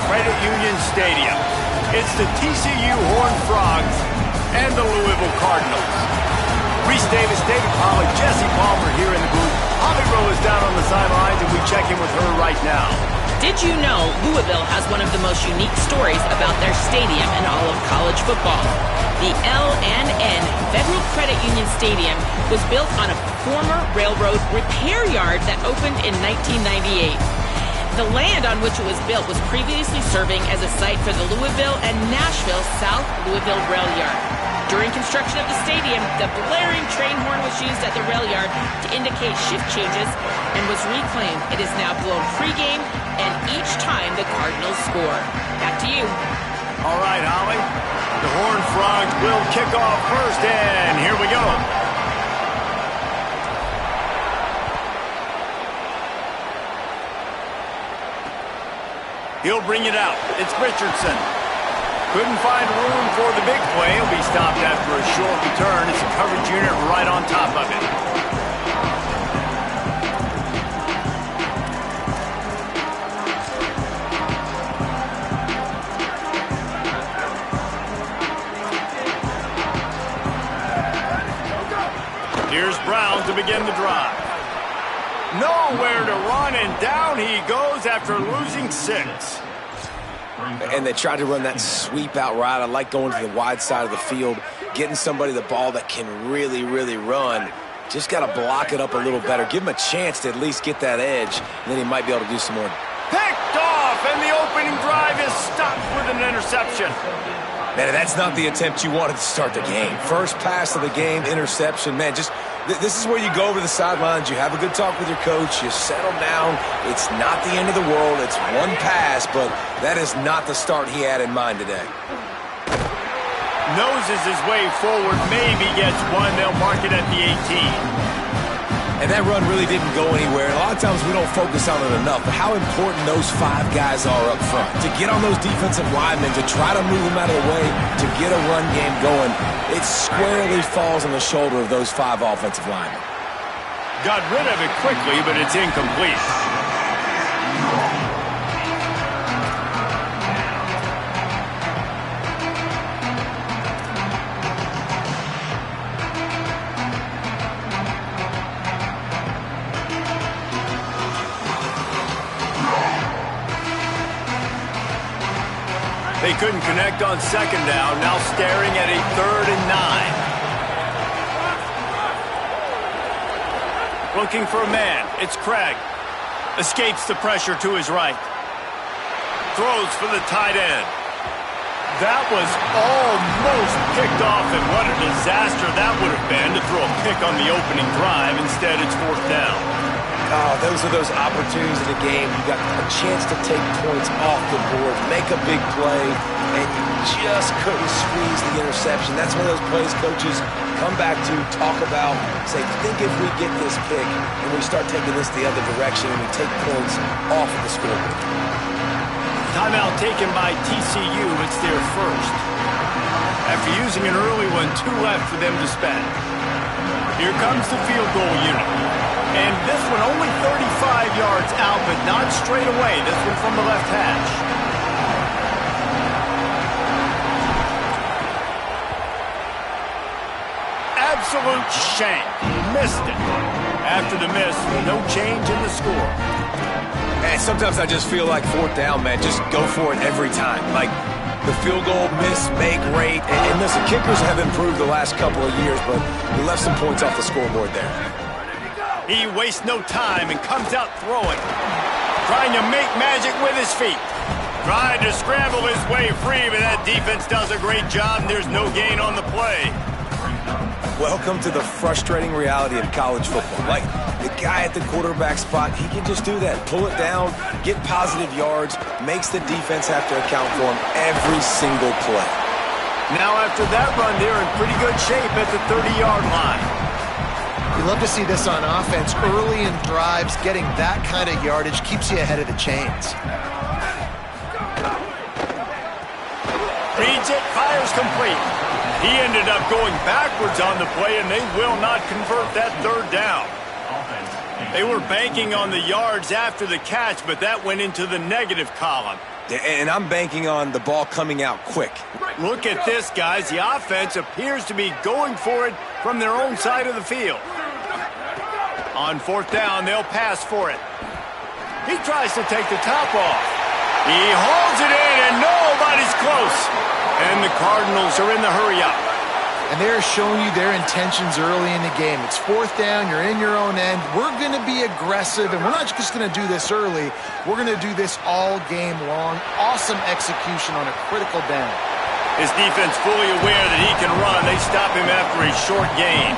Credit Union Stadium. It's the TCU Horned Frogs and the Louisville Cardinals. Reese Davis, David Pollack, Jesse Palmer here in the booth. Holly Rowe is down on the sidelines, and we check in with her right now. Did you know Louisville has one of the most unique stories about their stadium in all of college football? The L&N Federal Credit Union Stadium was built on a former railroad repair yard that opened in 1998. The land on which it was built was previously serving as a site for the Louisville and Nashville South Louisville Rail Yard. During construction of the stadium, the blaring train horn was used at the rail yard to indicate shift changes and was reclaimed. It is now blown pregame and each time the Cardinals score. Back to you. All right, Holly. The Horned Frogs will kick off first, and here we go. He'll bring it out. It's Richardson. Couldn't find room for the big play. He'll be stopped after a short return. It's a coverage unit right on top of it. Here's Brown to begin the drive. Nowhere to run, and down he goes after losing 6. And they tried to run that sweep out right. I like going to the wide side of the field, getting somebody the ball that can really, really run. Just got to block it up a little better. Give him a chance to at least get that edge, and then he might be able to do some more. Picked off, and the opening drive is stopped with an interception. Man, that's not the attempt you wanted to start the game. First pass of the game, interception. Man, just this is where you go over the sidelines. You have a good talk with your coach. You settle down. It's not the end of the world. It's one pass, but that is not the start he had in mind today. Noses his way forward, maybe gets one. They'll mark it at the 18. And that run really didn't go anywhere. A lot of times we don't focus on it enough, but how important those 5 guys are up front. To get on those defensive linemen, to try to move them out of the way, to get a run game going, it squarely falls on the shoulder of those 5 offensive linemen. Got rid of it quickly, but it's incomplete. They couldn't connect on second down, now staring at a 3rd and 9. Looking for a man, it's Craig. Escapes the pressure to his right. Throws for the tight end. That was almost picked off, and what a disaster that would have been to throw a pick on the opening drive. Instead, it's 4th down. Oh, those are those opportunities in the game. You got a chance to take points off the board, make a big play, and you just couldn't squeeze the interception. That's one of those plays coaches come back to, talk about, say, think if we get this pick and we start taking this the other direction and we take points off of the scoreboard. Timeout taken by TCU. It's their first. After using an early one, 2 left for them to spend. Here comes the field goal unit. And this one only 35 yards out, but not straight away. This one from the left hash. Absolute shank. Missed it. After the miss, no change in the score. Man, sometimes I just feel like 4th down, man. Just go for it every time. Like the field goal, miss, make, rate. And listen, kickers have improved the last couple of years, but we left some points off the scoreboard there. He wastes no time and comes out throwing. Trying to make magic with his feet. Trying to scramble his way free, but that defense does a great job, and there's no gain on the play. Welcome to the frustrating reality of college football. Like, the guy at the quarterback spot, he can just do that. Pull it down, get positive yards, makes the defense have to account for him every single play. Now after that run, they're in pretty good shape at the 30-yard line. You love to see this on offense. Early in drives, getting that kind of yardage keeps you ahead of the chains. Reads it, fires complete. He ended up going backwards on the play, and they will not convert that 3rd down. They were banking on the yards after the catch, but that went into the negative column. And I'm banking on the ball coming out quick. Look at this, guys. The offense appears to be going for it from their own side of the field. On fourth down, they'll pass for it. He tries to take the top off. He holds it in, and nobody's close. And the Cardinals are in the hurry-up. And they're showing you their intentions early in the game. It's fourth down, you're in your own end. We're going to be aggressive, and we're not just going to do this early. We're going to do this all game long. Awesome execution on a critical down. His defense fully aware that he can run. They stop him after a short gain.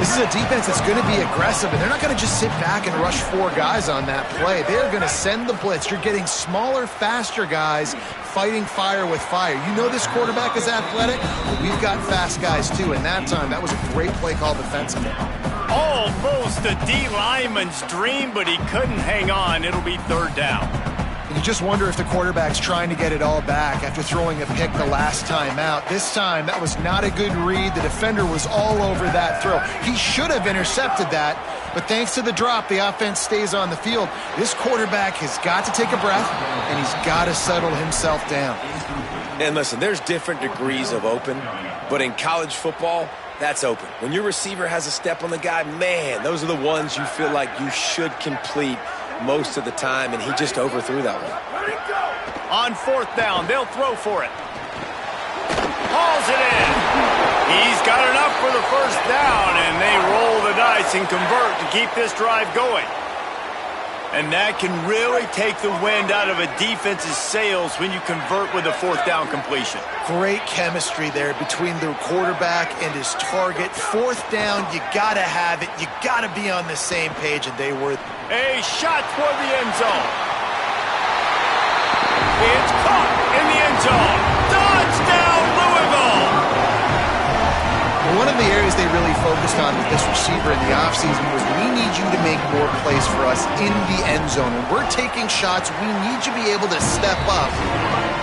This is a defense that's going to be aggressive, and they're not going to just sit back and rush 4 guys on that play. They're going to send the blitz. You're getting smaller, faster guys fighting fire with fire. You know this quarterback is athletic. We've got fast guys, too, and that time, that was a great play call defensively. Almost a D lineman's dream, but he couldn't hang on. It'll be third down. You just wonder if the quarterback's trying to get it all back after throwing a pick the last time out. This time, that was not a good read. The defender was all over that throw. He should have intercepted that, but thanks to the drop, the offense stays on the field. This quarterback has got to take a breath, and he's got to settle himself down. And listen, there's different degrees of open, but in college football, that's open. When your receiver has a step on the guy, man, those are the ones you feel like you should complete most of the time, and he just overthrew that one. On fourth down, they'll throw for it. Hauls it in. He's got enough for the first down, and they roll the dice and convert to keep this drive going. And that can really take the wind out of a defense's sails when you convert with a fourth down completion. Great chemistry there between the quarterback and his target. Fourth down, you got to have it. You got to be on the same page, and they were. A shot toward the end zone. It's caught in the end zone. Touchdown, Louisville! One of the areas they really focused on with this receiver in the offseason was we need you to make more plays for us in the end zone. When we're taking shots, we need you to be able to step up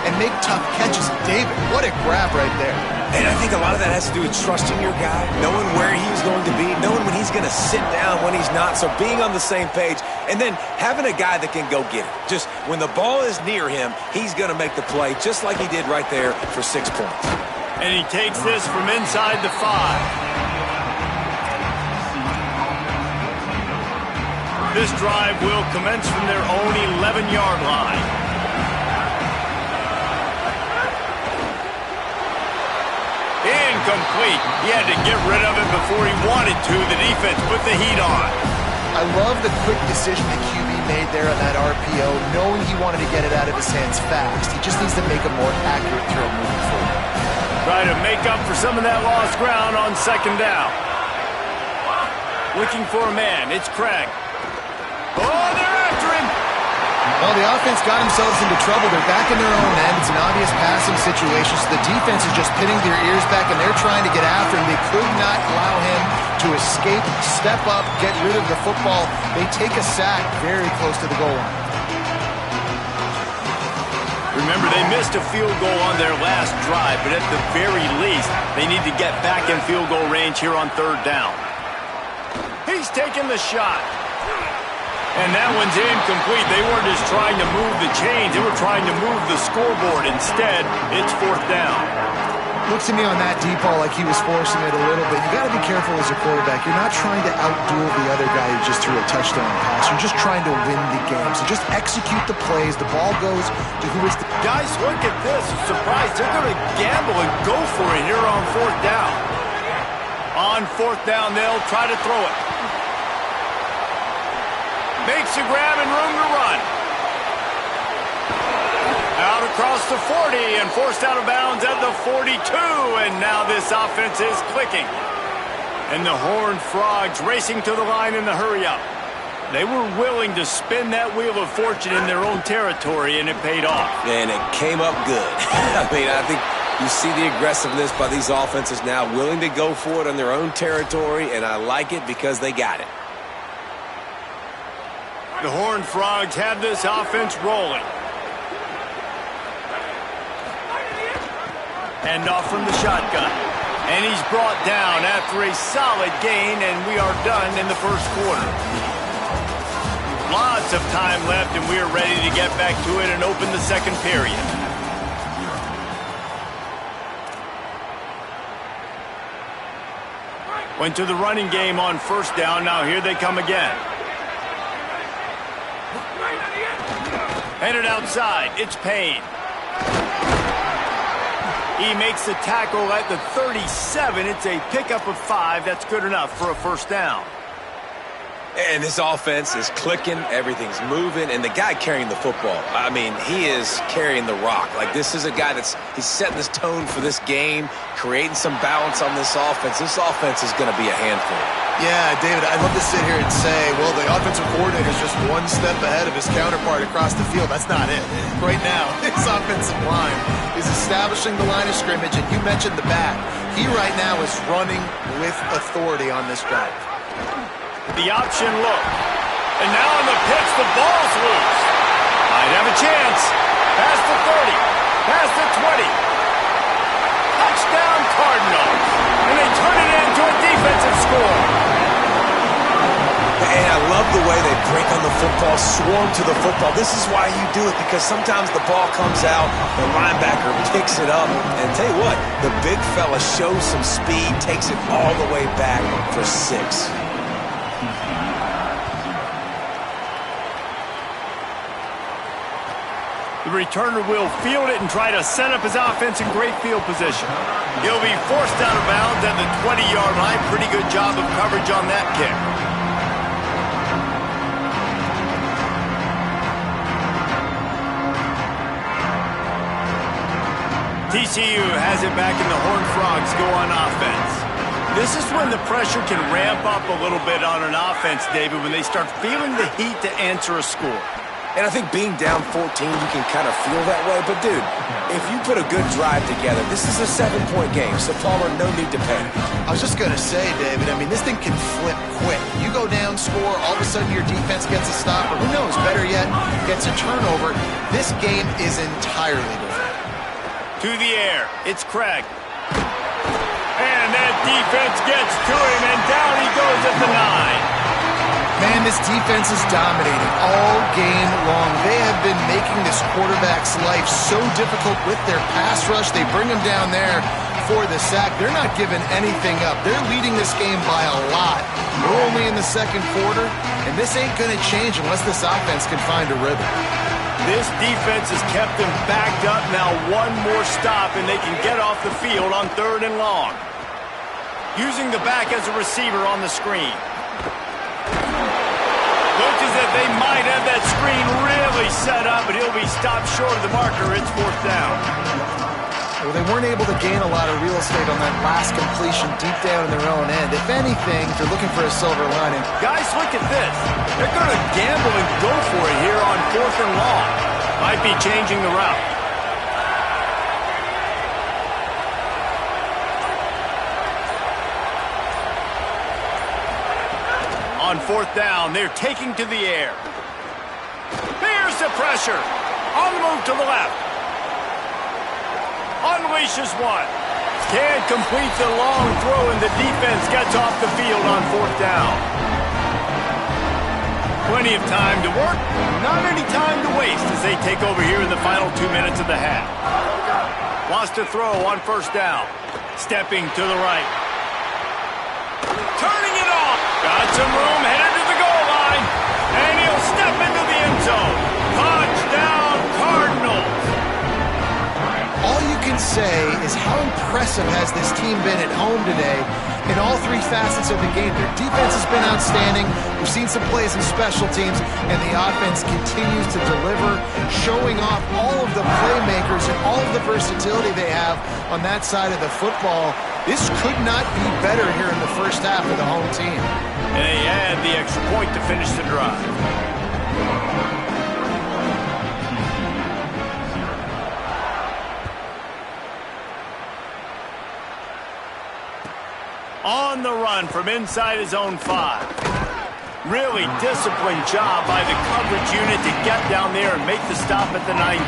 and make tough catches. David, what a grab right there. And I think a lot of that has to do with trusting your guy, knowing where he's going to be, knowing when he's going to sit down, when he's not, so being on the same page, and then having a guy that can go get it. Just when the ball is near him, he's going to make the play just like he did right there for 6 points. And he takes this from inside the 5. This drive will commence from their own 11-yard line. Incomplete. He had to get rid of it before he wanted to. The defense put the heat on. I love the quick decision the QB made there on that RPO, knowing he wanted to get it out of his hands fast. He just needs to make a more accurate throw moving forward. Try to make up for some of that lost ground on second down. Looking for a man. It's Craig. Oh, they're after him. Well, the offense got themselves into trouble. They're back in their own end. It's an obvious passing situation, so the defense is just pinning their ears back, and they're trying to get after him. They could not allow him to escape, step up, get rid of the football. They take a sack very close to the goal line. Remember, they missed a field goal on their last drive, but at the very least, they need to get back in field goal range here on third down. He's taking the shot. And that one's incomplete. They weren't just trying to move the chains. They were trying to move the scoreboard. Instead, it's fourth down. Looks to me on that deep ball like he was forcing it a little bit. You got to be careful as a quarterback. You're not trying to outduel the other guy who just threw a touchdown pass. You're just trying to win the game. So just execute the plays. The ball goes to who is the... Guys, look at this. I'm surprised. They're going to gamble and go for it here on fourth down. On fourth down, they'll try to throw it. Makes a grab and room to run. Out across the 40 and forced out of bounds at the 42. And now this offense is clicking. And the Horned Frogs racing to the line in the hurry-up. They were willing to spin that wheel of fortune in their own territory, and it paid off. And it came up good. I mean, I think you see the aggressiveness by these offenses now, willing to go for it on their own territory, and I like it because they got it. The Horned Frogs have this offense rolling. Hand off from the shotgun. And he's brought down after a solid gain, and we are done in the first quarter. Lots of time left, and we're ready to get back to it and open the second period. Went to the running game on first down. Now here they come again. Headed outside. It's Payne. He makes the tackle at the 37. It's a pickup of 5. That's good enough for a first down. And this offense is clicking, everything's moving, and the guy carrying the football, I mean, he is carrying the rock. Like, this is a guy he's setting this tone for this game, creating some balance on this offense. This offense is going to be a handful. Yeah, David, I'd love to sit here and say, well, the offensive coordinator is just one step ahead of his counterpart across the field. That's not it. Right now, his offensive line is establishing the line of scrimmage, and you mentioned the back. He right now is running with authority on this drive. The option look. And now on the pitch, the ball's loose. Might have a chance. Past the 30. Past the 20. Touchdown Cardinals. And they turn it into a defensive score. And I love the way they break on the football, swarm to the football. This is why you do it, because sometimes the ball comes out, the linebacker picks it up, and tell you what, the big fella shows some speed, takes it all the way back for 6. The returner will field it and try to set up his offense in great field position. He'll be forced out of bounds at the 20-yard line. Pretty good job of coverage on that kick. TCU has it back in the Horned Frogs go on offense. This is when the pressure can ramp up a little bit on an offense, David, when they start feeling the heat to answer a score. And I think being down 14, you can kind of feel that way. But, dude, if you put a good drive together, this is a 7-point game. So, Palmer, no need to panic. I was just going to say, David, I mean, this thing can flip quick. You go down, score, all of a sudden your defense gets a stop, or who knows, better yet, gets a turnover. This game is entirely different. To the air, it's Craig. And that defense gets to him, and down he goes at the 9. Man, this defense is dominating all game long. They have been making this quarterback's life so difficult with their pass rush. They bring him down there for the sack. They're not giving anything up. They're leading this game by a lot. We're only in the second quarter, and this ain't going to change unless this offense can find a rhythm. This defense has kept them backed up. Now one more stop, and they can get off the field on 3rd and long. Using the back as a receiver on the screen. Looks as if they might have that screen really set up, but he'll be stopped short of the marker. It's 4th down. Well, they weren't able to gain a lot of real estate on that last completion deep down in their own end. If anything, they're looking for a silver lining. Guys, look at this. They're going to gamble and go for it here on 4th and long. Might be changing the route. On 4th down, they're taking to the air. Here's the pressure. On the move to the left. Unleashes one. Can't complete the long throw, and the defense gets off the field on 4th down. Plenty of time to work, not any time to waste as they take over here in the final 2 minutes of the half. Wants to throw on 1st down. Stepping to the right. Turning it off. Got some room, headed to the goal line. And he'll step into the end zone. Touchdown, Cardinals. All you can say is how impressive has this team been at home today in all 3 facets of the game. Their defense has been outstanding. We've seen some plays in special teams, and the offense continues to deliver, showing off all of the playmakers and all of the versatility they have on that side of the football. This could not be better here in the first half of the home team. And they add the extra point to finish the drive. On the run from inside his own 5. Really disciplined job by the coverage unit to get down there and make the stop at the 19.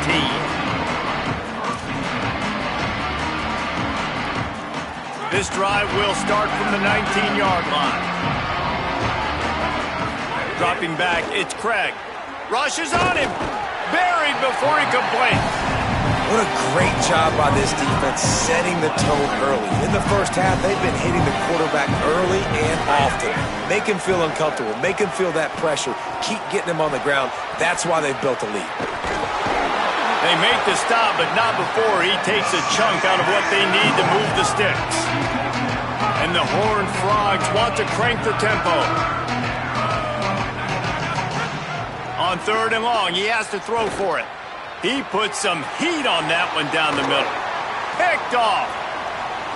This drive will start from the 19-yard line. Dropping back, it's Craig. Rushes on him. Buried before he could blink. What a great job by this defense setting the tone early. In the first half, they've been hitting the quarterback early and often. Make him feel uncomfortable. Make him feel that pressure. Keep getting him on the ground. That's why they've built a lead. They make the stop, but not before he takes a chunk out of what they need to move the sticks. And the Horned Frogs want to crank the tempo. On 3rd and long, he has to throw for it. He put some heat on that one down the middle. Picked off.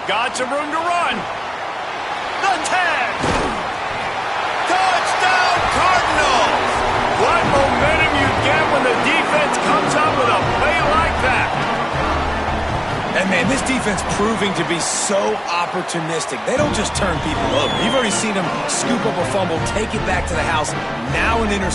Got some room to run. The tag. Touchdown, Cardinals. What momentum you get when the defense comes up with a play like that. And, man, this defense proving to be so opportunistic. They don't just turn people over. You've already seen them scoop up a fumble, take it back to the house. Now an interception.